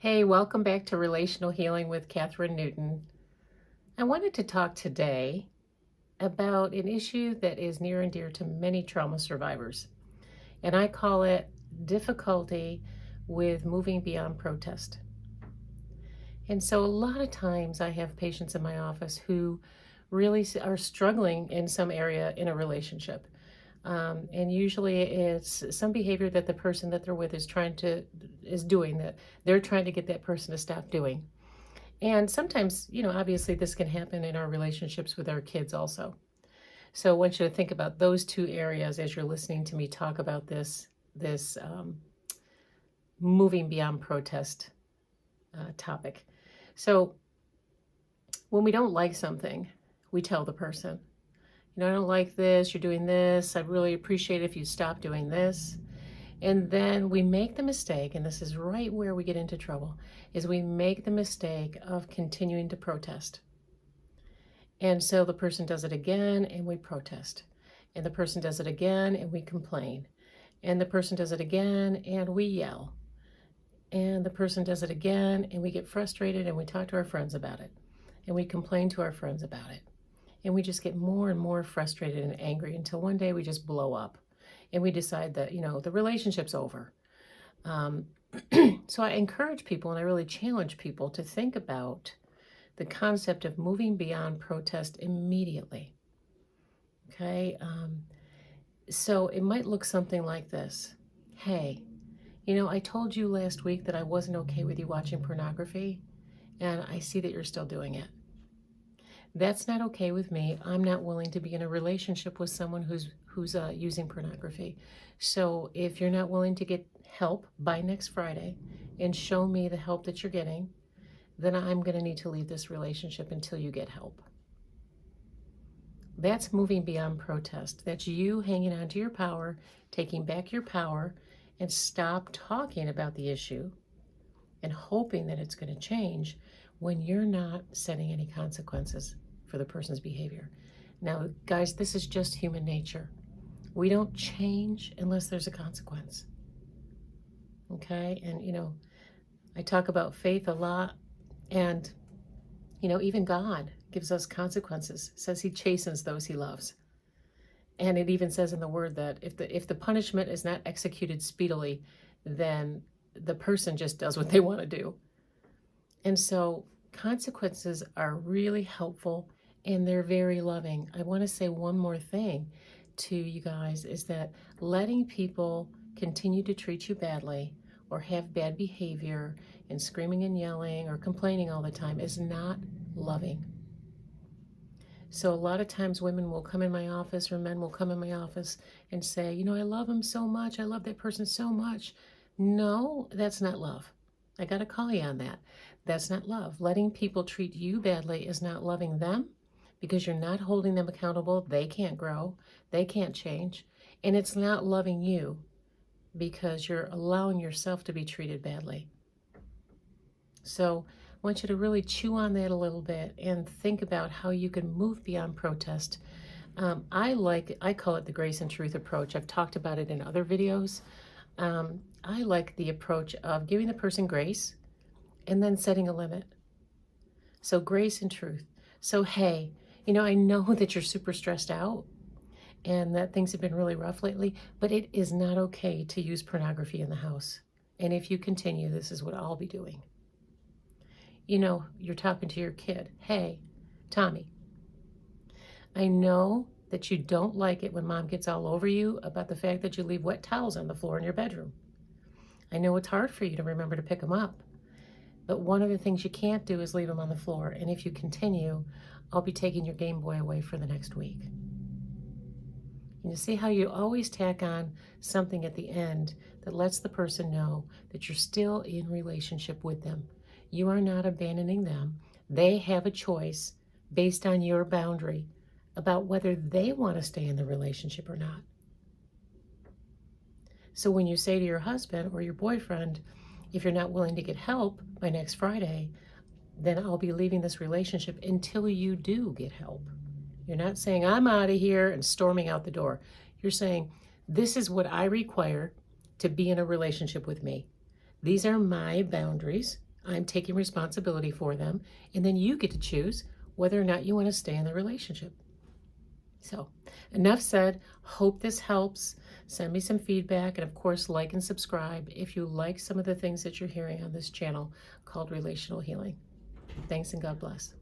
Hey, welcome back to Relational Healing with Catherine Newton. I wanted to talk today about an issue that is near and dear to many trauma survivors, and I call it difficulty with moving beyond protest. And so a lot of times I have patients in my office who really are struggling in some area in a relationship. And usually it's some behavior that the person that they're with is doing that they're trying to get that person to stop doing. And sometimes, obviously this can happen in our relationships with our kids also. So I want you to think about those two areas as you're listening to me talk about this moving beyond protest topic. So when we don't like something, we tell the person, I don't like this, you're doing this, I'd really appreciate it if you stop doing this. And then we make the mistake, and this is right where we get into trouble, is we make the mistake of continuing to protest. And so the person does it again and we protest. And the person does it again and we complain. And the person does it again and we yell. And the person does it again and we get frustrated and we talk to our friends about it. And we complain to our friends about it. And we just get more and more frustrated and angry until one day we just blow up. And we decide that, the relationship's over. So I encourage people and I really challenge people to think about the concept of moving beyond protest immediately. Okay? So it might look something like this. Hey, I told you last week that I wasn't okay with you watching pornography, and I see that you're still doing it. That's not okay with me. I'm not willing to be in a relationship with someone who's using pornography. So if you're not willing to get help by next Friday and show me the help that you're getting, then I'm going to need to leave this relationship until you get help. That's moving beyond protest. That's you hanging on to your power, taking back your power, and stop talking about the issue and hoping that it's going to change when you're not setting any consequences for the person's behavior. Now, guys, this is just human nature. We don't change unless there's a consequence. Okay? And, I talk about faith a lot, and, even God gives us consequences, says he chastens those he loves. And it even says in the word that if the punishment is not executed speedily, then the person just does what they want to do. And so consequences are really helpful and they're very loving. I want to say one more thing to you guys is that letting people continue to treat you badly or have bad behavior and screaming and yelling or complaining all the time is not loving. So a lot of times women will come in my office or men will come in my office and say, I love him so much. I love that person so much. No, that's not love. I got to call you on that. That's not love. Letting people treat you badly is not loving them because you're not holding them accountable. They can't grow. They can't change. And it's not loving you because you're allowing yourself to be treated badly. So I want you to really chew on that a little bit and think about how you can move beyond protest. I call it the grace and truth approach. I've talked about it in other videos. I like the approach of giving the person grace and then setting a limit. So grace and truth. So, hey, I know that you're super stressed out and that things have been really rough lately, but it is not okay to use pornography in the house. And if you continue, this is what I'll be doing. You're talking to your kid. Hey, Tommy, I know that you don't like it when mom gets all over you about the fact that you leave wet towels on the floor in your bedroom. I know it's hard for you to remember to pick them up, but one of the things you can't do is leave them on the floor. And if you continue, I'll be taking your Game Boy away for the next week. You see how you always tack on something at the end that lets the person know that you're still in relationship with them. You are not abandoning them. They have a choice based on your boundary about whether they want to stay in the relationship or not. So when you say to your husband or your boyfriend, if you're not willing to get help by next Friday, then I'll be leaving this relationship until you do get help. You're not saying, I'm out of here and storming out the door. You're saying, this is what I require to be in a relationship with me. These are my boundaries. I'm taking responsibility for them, and then you get to choose whether or not you want to stay in the relationship. So, enough said. Hope this helps. Send me some feedback, and of course, like and subscribe if you like some of the things that you're hearing on this channel called Relational Healing. Thanks, and God bless.